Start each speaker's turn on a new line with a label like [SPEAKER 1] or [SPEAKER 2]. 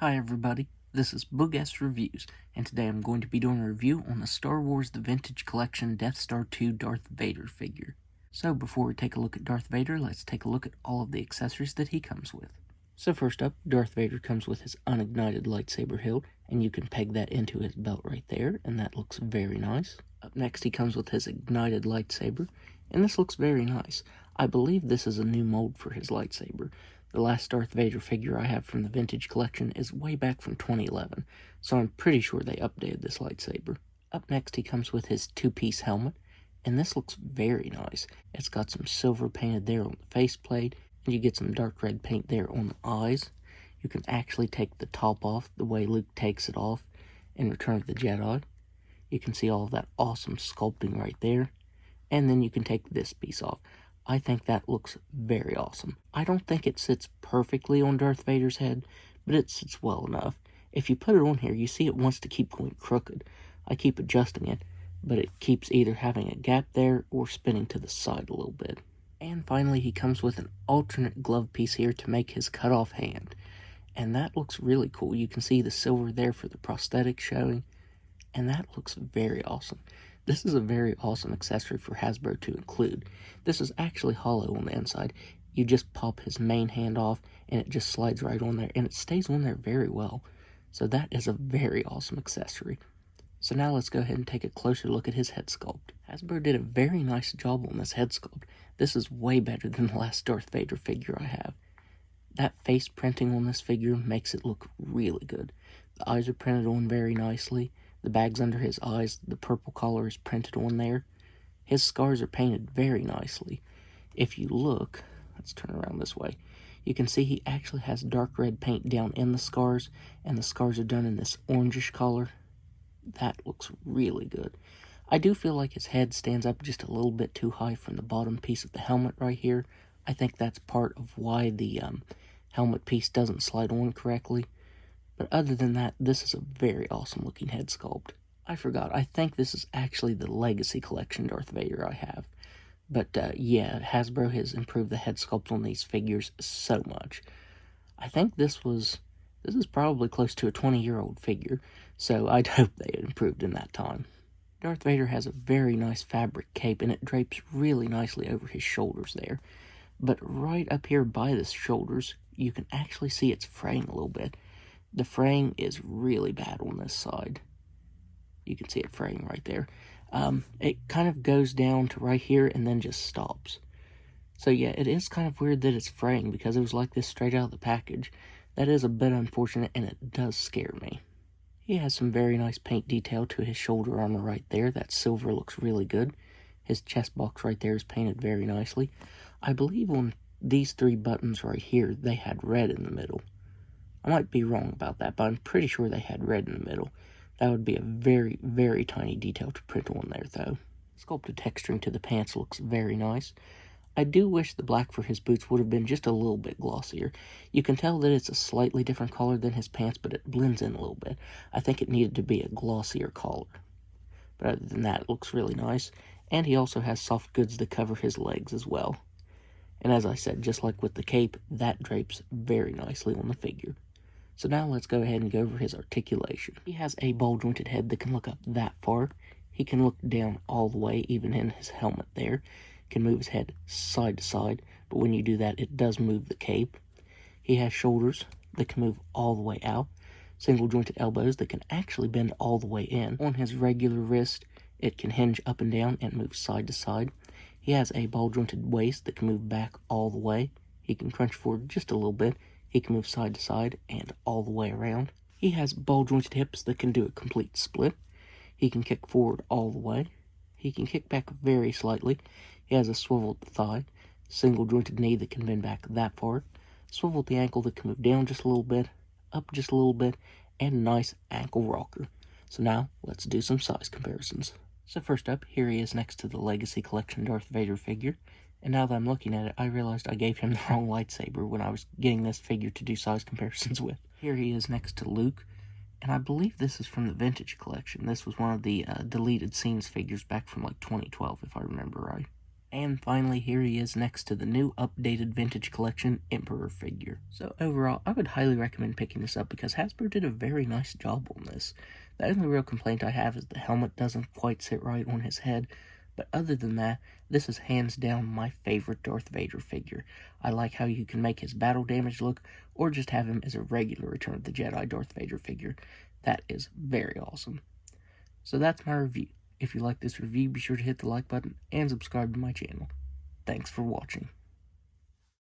[SPEAKER 1] Hi everybody, this is Boogast Reviews, and today I'm going to be doing a review on the Star Wars The Vintage Collection Death Star 2 Darth Vader figure. So before we take a look at Darth Vader, let's take a look at all of the accessories that he comes with. So first up, Darth Vader comes with his unignited lightsaber hilt, and you can peg that into his belt right there, and that looks very nice. Up next he comes with his ignited lightsaber, and this looks very nice. I believe this is a new mold for his lightsaber. The last Darth Vader figure I have from the Vintage Collection is way back from 2011, so I'm pretty sure they updated this lightsaber. Up next he comes with his two-piece helmet, and this looks very nice. It's got some silver painted there on the faceplate, and you get some dark red paint there on the eyes. You can actually take the top off the way Luke takes it off in Return of the Jedi. You can see all of that awesome sculpting right there, and then you can take this piece off. I think that looks very awesome. I don't think it sits perfectly on Darth Vader's head, but it sits well enough. If you put it on here, you see it wants to keep going crooked. I keep adjusting it, but it keeps either having a gap there or spinning to the side a little bit. And finally, he comes with an alternate glove piece here to make his cut-off hand. And that looks really cool. You can see the silver there for the prosthetic showing, and that looks very awesome. This is a very awesome accessory for Hasbro to include. This is actually hollow on the inside. You just pop his main hand off and it just slides right on there, and it stays on there very well. So that is a very awesome accessory. So now let's go ahead and take a closer look at his head sculpt. Hasbro did a very nice job on this head sculpt. This is way better than the last Darth Vader figure I have. That face printing on this figure makes it look really good. The eyes are printed on very nicely. The bags under his eyes, the purple collar is printed on there. His scars are painted very nicely. If you look, let's turn around this way, you can see he actually has dark red paint down in the scars, and the scars are done in this orangish color. That looks really good. I do feel like his head stands up just a little bit too high from the bottom piece of the helmet right here. I think that's part of why the helmet piece doesn't slide on correctly. But other than that, this is a very awesome looking head sculpt. I forgot, I think this is actually the Legacy Collection Darth Vader I have. But yeah, Hasbro has improved the head sculpt on these figures so much. I think this is probably close to a 20-year-old figure, so I'd hope they had improved in that time. Darth Vader has a very nice fabric cape, and it drapes really nicely over his shoulders there. But right up here by the shoulders, you can actually see it's fraying a little bit. The fraying is really bad on this side. You can see it fraying right there. It kind of goes down to right here and then just stops. So yeah, it is kind of weird that it's fraying because it was like this straight out of the package. That is a bit unfortunate, and it does scare me. He has some very nice paint detail to his shoulder armor right there. That silver looks really good. His chest box right there is painted very nicely. I believe on these three buttons right here, they had red in the middle. I might be wrong about that, but I'm pretty sure they had red in the middle. That would be a very, very tiny detail to print on there, though. Sculpted texturing to the pants looks very nice. I do wish the black for his boots would have been just a little bit glossier. You can tell that it's a slightly different color than his pants, but it blends in a little bit. I think it needed to be a glossier color. But other than that, it looks really nice. And he also has soft goods to cover his legs as well. And as I said, just like with the cape, that drapes very nicely on the figure. So now let's go ahead and go over his articulation. He has a ball-jointed head that can look up that far. He can look down all the way, even in his helmet there. Can move his head side to side, but when you do that, it does move the cape. He has shoulders that can move all the way out. Single-jointed elbows that can actually bend all the way in. On his regular wrist, it can hinge up and down and move side to side. He has a ball-jointed waist that can move back all the way. He can crunch forward just a little bit. He can move side to side and all the way around. He has ball-jointed hips that can do a complete split. He can kick forward all the way. He can kick back very slightly. He has a swiveled thigh, single-jointed knee that can bend back that far, swiveled the ankle that can move down just a little bit, up just a little bit, and a nice ankle rocker. So now, let's do some size comparisons. So first up, here he is next to the Legacy Collection Darth Vader figure. And now that I'm looking at it, I realized I gave him the wrong lightsaber when I was getting this figure to do size comparisons with. Here he is next to Luke, and I believe this is from the Vintage Collection. This was one of the deleted scenes figures back from like 2012, if I remember right. And finally, here he is next to the new updated Vintage Collection Emperor figure. So overall, I would highly recommend picking this up because Hasbro did a very nice job on this. The only real complaint I have is the helmet doesn't quite sit right on his head, but other than that, this is hands down my favorite Darth Vader figure. I like how you can make his battle damage look, or just have him as a regular Return of the Jedi Darth Vader figure. That is very awesome. So that's my review. If you like this review, be sure to hit the like button and subscribe to my channel. Thanks for watching.